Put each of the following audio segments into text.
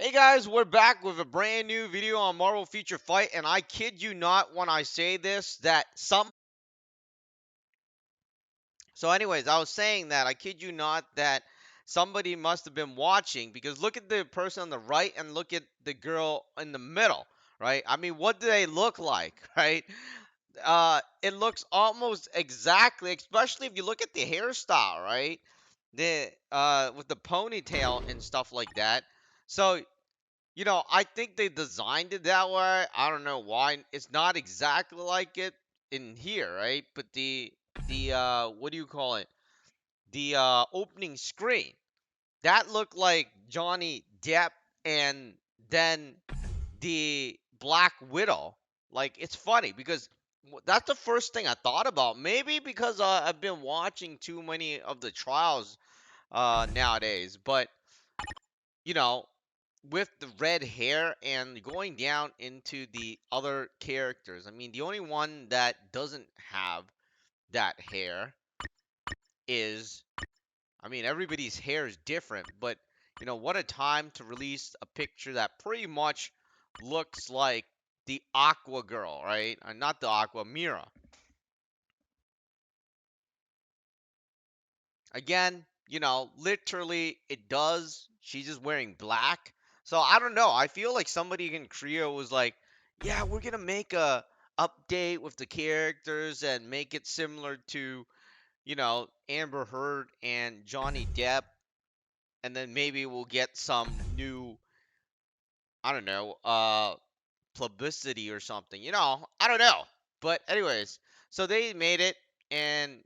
Hey guys, we're back with a brand new video on Marvel Future Fight, and I kid you not when I say this that some. So, anyways, I was saying that I kid you not that somebody must have been watching because look at the person on the right and look at the girl in the middle, right? I mean, what do they look like, right? It looks almost exactly, especially if you look at the hairstyle, right? The with the ponytail and stuff like that. So I think they designed it that way. I don't know why. It's not exactly like it in here, right? But the what do you call it? The opening screen. That looked like Johnny Depp and then the Black Widow. Like it's funny because that's the first thing I thought about. Maybe because I've been watching too many of the trials nowadays, but you know, with the red hair and going down into the other characters. I mean, the only one that doesn't have that hair is, I mean, everybody's hair is different, but what a time to release a picture that pretty much looks like the Aqua girl, right? Not the Aqua, Mira. Again, literally it does. She's just wearing black. So I don't know. I feel like somebody in Korea was like, "Yeah, we're gonna make a update with the characters and make it similar to, Amber Heard and Johnny Depp, and then maybe we'll get some new, I don't know, publicity or something. I don't know. But anyways, so they made it, and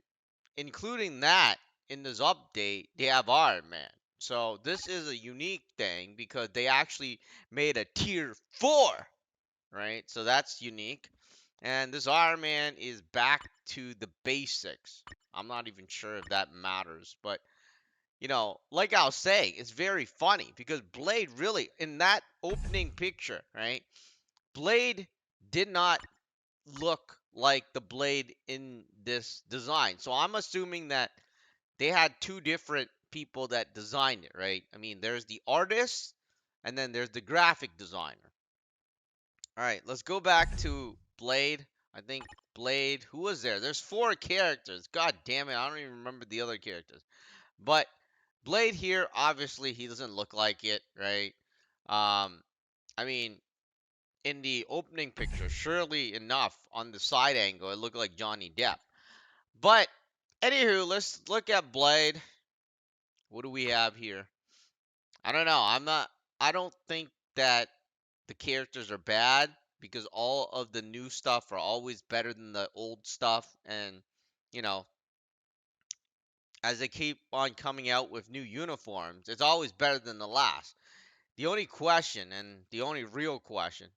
including that in this update, they have Iron Man. So this is a unique thing because they actually made a tier 4, right? So that's unique. And this Iron Man is back to the basics. I'm not even sure if that matters, but like I was saying, it's very funny because Blade really in that opening picture, right? Blade did not look like the Blade in this design. So I'm assuming that they had two different people that designed it, right? I mean, there's the artist and then there's the graphic designer. All right, let's go back to Blade. I think Blade, who was there? There's four characters. God damn it, I don't even remember the other characters. But Blade here, obviously, he doesn't look like it, right? I mean, in the opening picture, surely enough, on the side angle, it looked like Johnny Depp. But anywho, let's look at Blade. What do we have here? I don't know. I don't think that the characters are bad because all of the new stuff are always better than the old stuff, and you know, as they keep on coming out with new uniforms, it's always better than the last. The only question, and the only real question,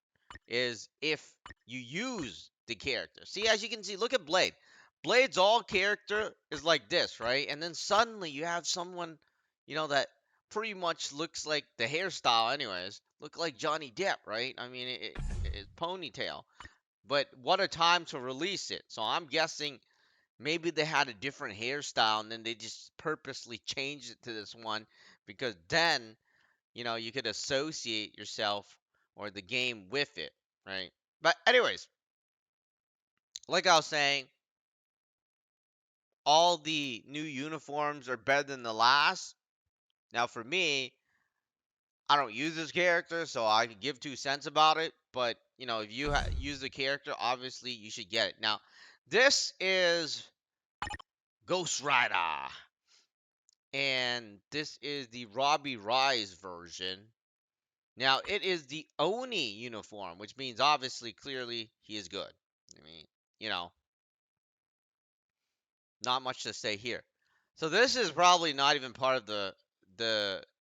is if you use the character. See, as you can see, look at Blade. Blade's all character is like this, right? And then suddenly you have someone, that pretty much looks like the hairstyle, anyways, look like Johnny Depp, right? I mean, it's ponytail. But what a time to release it. So I'm guessing maybe they had a different hairstyle and then they just purposely changed it to this one because then you could associate yourself or the game with it, right? But anyways, like I was saying, all the new uniforms are better than the last. Now, for me, I don't use this character, so I could give 2 cents about it. But if you use the character, obviously you should get it. Now, this is Ghost Rider, and this is the Robbie Rise version. Now, it is the Oni uniform, which means obviously, clearly, he is good. I mean, you know, not much to say here. So this is probably not even part of the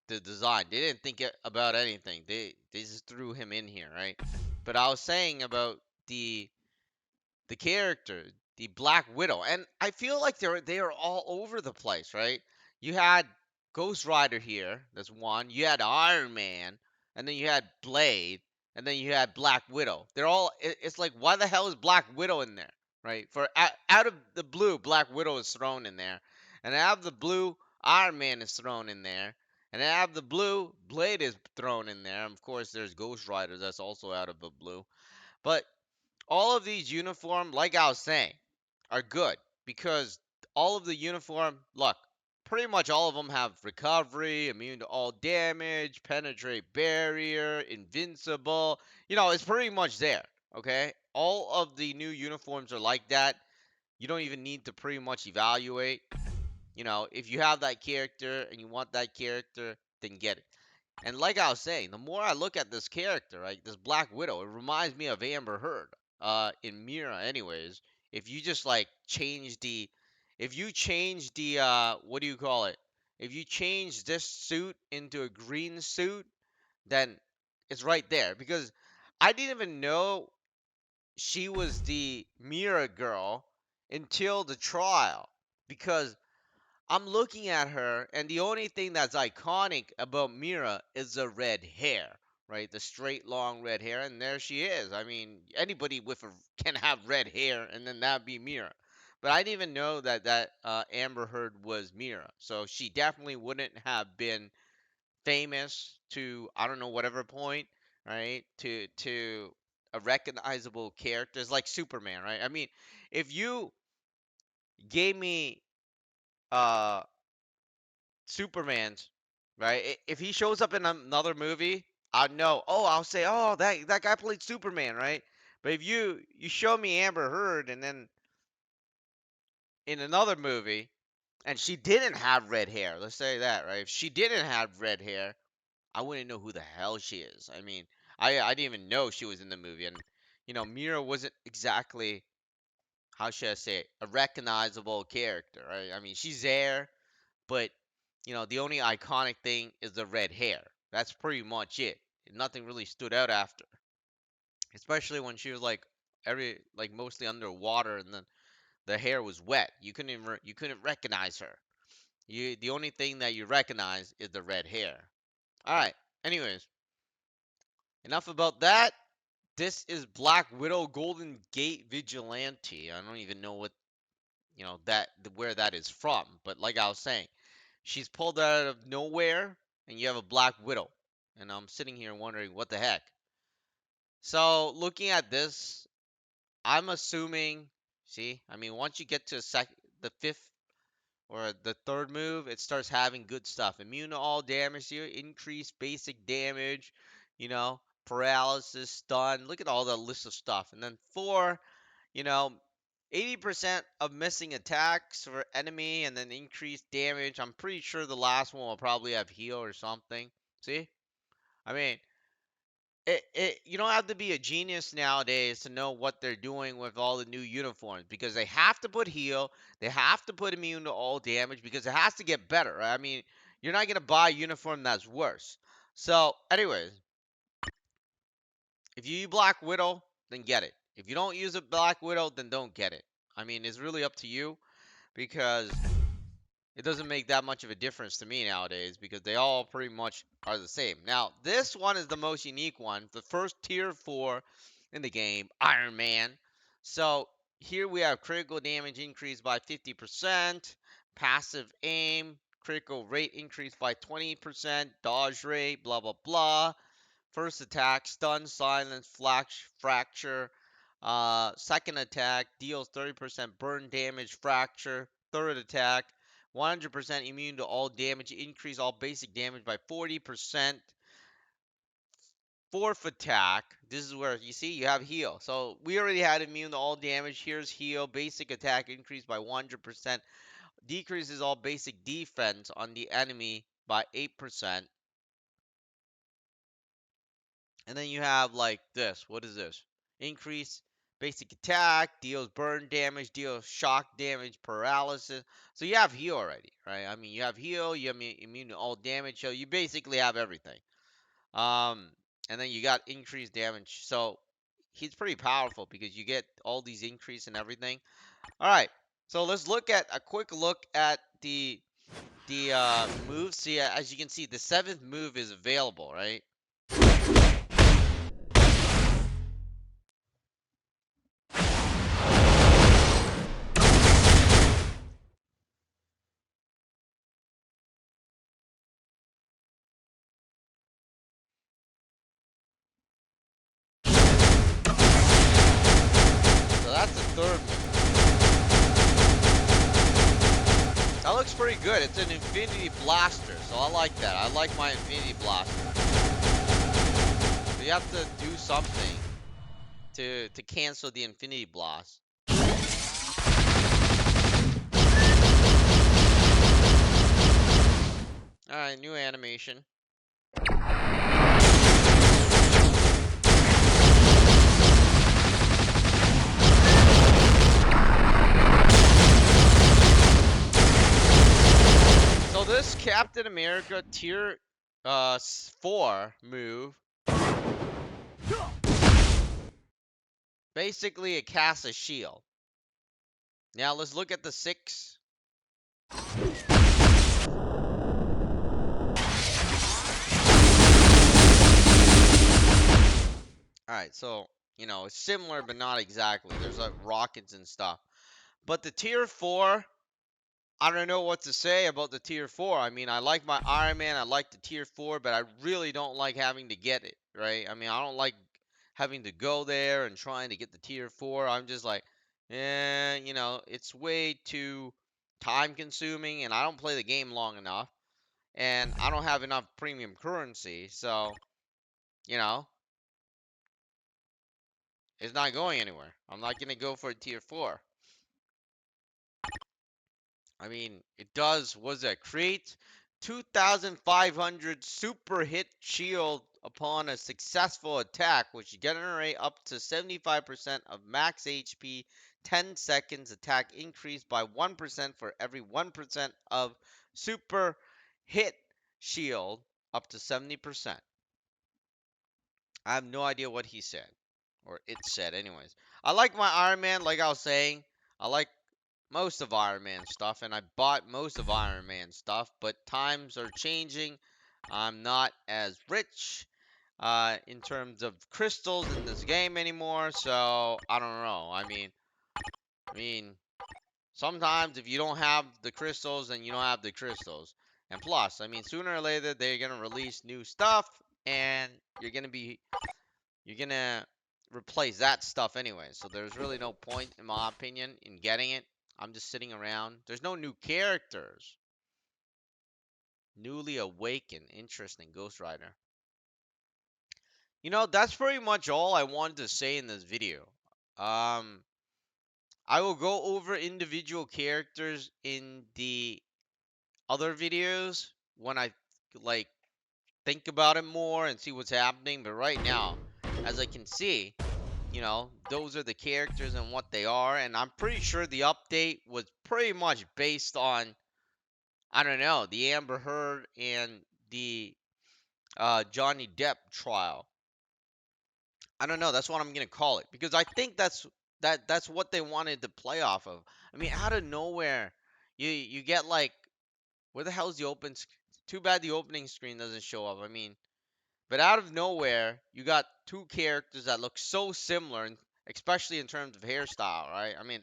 design. They didn't think about anything. They just threw him in here, right? But I was saying about the character, the Black Widow, and I feel like they are all over the place, right? You had Ghost Rider here, that's one. You had Iron Man, and then you had Blade, and then you had Black Widow. They're all. It's like, why the hell is Black Widow in there, right? For out of the blue, Black Widow is thrown in there, and out of the blue, Iron Man is thrown in there, And then out of the blue, Blade is thrown in there. Of course, there's Ghost Rider that's also out of the blue. But all of these uniform, like I was saying, are good because all of the uniform, look, pretty much all of them have recovery, immune to all damage, penetrate barrier, invincible. It's pretty much there. Okay, all of the new uniforms are like that. You don't even need to pretty much evaluate. If you have that character and you want that character, then get it. And like I was saying, the more I look at this character, right, this Black Widow, it reminds me of Amber Heard, in Mira, anyways. If you just like if you change the, what do you call it? If you change this suit into a green suit, then it's right there. Because I didn't even know she was the Mira girl until the trial. Because I'm looking at her, and the only thing that's iconic about Mira is the red hair, right? The straight, long red hair, and there she is. I mean, anybody can have red hair, and then that'd be Mira. But I didn't even know that Amber Heard was Mira, so she definitely wouldn't have been famous to, I don't know, whatever point, right? To a recognizable character. It's like Superman, right? I mean, if you gave me uh Superman's, right? If he shows up in another movie, I'd know. Oh, I'll say, oh, that guy played Superman, right? But if you show me Amber Heard and then in another movie and she didn't have red hair, let's say that, right? If she didn't have red hair, I wouldn't know who the hell she is. I mean, I didn't even know she was in the movie, and Mira wasn't exactly, how should I say it, a recognizable character, right? I mean, she's there, but the only iconic thing is the red hair. That's pretty much it. Nothing really stood out after, especially when she was like mostly underwater, and then the hair was wet. You couldn't recognize her. The only thing that you recognize is the red hair. All right. Anyways, enough about that. This is Black Widow Golden Gate Vigilante. I don't even know what that where that is from, but like I was saying, she's pulled out of nowhere, and you have a Black Widow. And I'm sitting here wondering what the heck. So, looking at this, I'm assuming, see, I mean, once you get to the fifth or the third move, it starts having good stuff. Immune to all damage here, increased basic damage, paralysis, stun. Look at all the list of stuff. And then four, you know, 80% of missing attacks for enemy, and then increased damage. I'm pretty sure the last one will probably have heal or something. See? I mean, you don't have to be a genius nowadays to know what they're doing with all the new uniforms, because they have to put heal, they have to put immune to all damage, because it has to get better, right? I mean, you're not gonna buy a uniform that's worse. So, anyways, if you use Black Widow, then get it. If you don't use a Black Widow, then don't get it. I mean, it's really up to you, because it doesn't make that much of a difference to me nowadays, because they all pretty much are the same. Now, this one is the most unique one. The first tier 4 in the game, Iron Man. So here we have critical damage increased by 50%, passive aim, critical rate increased by 20%, dodge rate, blah, blah, blah. First attack, stun, silence, fracture. Second attack, deals 30% burn damage, fracture. Third attack, 100% immune to all damage, increase all basic damage by 40%. Fourth attack, this is where you see you have heal. So we already had immune to all damage. Here's heal. Basic attack increased by 100%. Decreases all basic defense on the enemy by 8%. And then you have like this. What is this? Increase basic attack, deals burn damage, deals shock damage, paralysis. So you have heal already, right? I mean, you have heal, you have immune to all damage. So you basically have everything. Um, and then you got increased damage. So he's pretty powerful because you get all these increase and everything. All right. So let's look at a quick look at the moves. See, as you can see, the seventh move is available, right? third move. That looks pretty good. It's an Infinity Blaster, so I like that. I like my Infinity Blaster. So you have to do something to cancel the Infinity Blast. Alright, new animation. So this Captain America tier 4 move, basically it casts a shield. Now let's look at the 6. Alright, so, it's similar but not exactly. There's like rockets and stuff. But the tier 4, I don't know what to say about the tier 4. I mean, I like my Iron Man, I like the tier 4, but I really don't like having to get it, right? I mean, I don't like having to go there and trying to get the tier 4. I'm just like, it's way too time consuming and I don't play the game long enough and I don't have enough premium currency, so, you know, it's not going anywhere. I'm not going to go for a tier 4. I mean, it does, was it create 2,500 super hit shield upon a successful attack, which generate up to 75% of max HP, 10 seconds attack increase by 1% for every 1% of super hit shield, up to 70%. I have no idea what he said, or it said anyways. I like my Iron Man, like I was saying. I like most of Iron Man stuff, and I bought most of Iron Man stuff, but times are changing. I'm not as rich in terms of crystals in this game anymore, so I don't know. I mean, sometimes if you don't have the crystals, then you don't have the crystals. And plus, I mean, sooner or later they're gonna release new stuff, and you're gonna replace that stuff anyway. So there's really no point, in my opinion, in getting it. I'm just sitting around. There's no new characters. Newly awakened. Interesting. Ghost Rider. That's pretty much all I wanted to say in this video. Um, I will go over individual characters in the other videos when I like think about it more and see what's happening. But right now, as I can see, those are the characters and what they are. And I'm pretty sure the update was pretty much based on, I don't know, the Amber Heard and the Johnny Depp trial. I don't know. That's what I'm gonna call it because I think that's what they wanted to play off of. I mean, out of nowhere, you get like, where the hell's the Too bad the opening screen doesn't show up. I mean, but out of nowhere, you got two characters that look so similar, and especially in terms of hairstyle, right? I mean,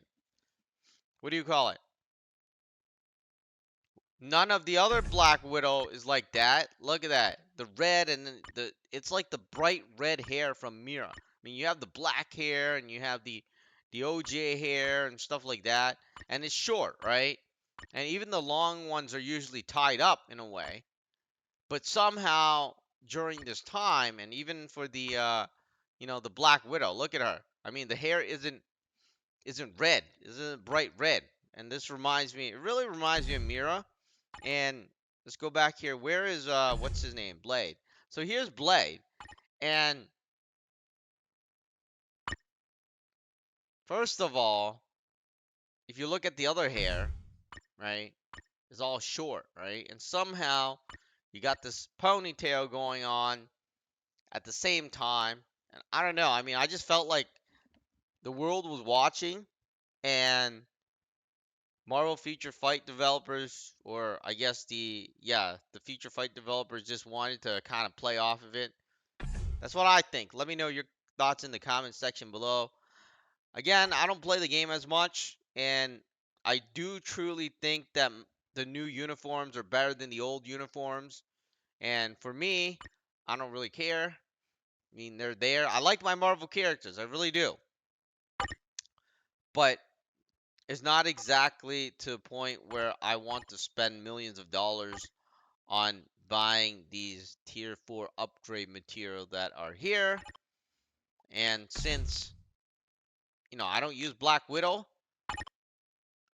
what do you call it? None of the other Black Widow is like that. Look at that. The red and then it's like the bright red hair from Mera. I mean, you have the black hair and you have the OJ hair and stuff like that. And it's short, right? And even the long ones are usually tied up in a way. But somehow during this time and even for the Black Widow, look at her. I mean, the hair isn't red. Isn't bright red. And this it really reminds me of Mera. And let's go back here. Where is what's his name? Blade. So here's Blade. And first of all, if you look at the other hair, right, it's all short, right? And somehow you got this ponytail going on at the same time. And I don't know. I mean, I just felt like the world was watching and Marvel Future Fight developers, or I guess the Future Fight developers just wanted to kind of play off of it. That's what I think. Let me know your thoughts in the comment section below. Again, I don't play the game as much, and I do truly think that the new uniforms are better than the old uniforms. And for me, I don't really care. I mean, they're there. I like my Marvel characters, I really do. but it's not exactly to a point where I want to spend millions of dollars on buying these tier 4 upgrade material that are here. And since, I don't use Black Widow,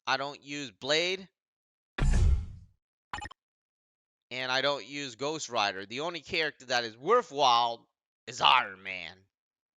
I don't use Blade, and I don't use Ghost Rider. The only character that is worthwhile is Iron Man.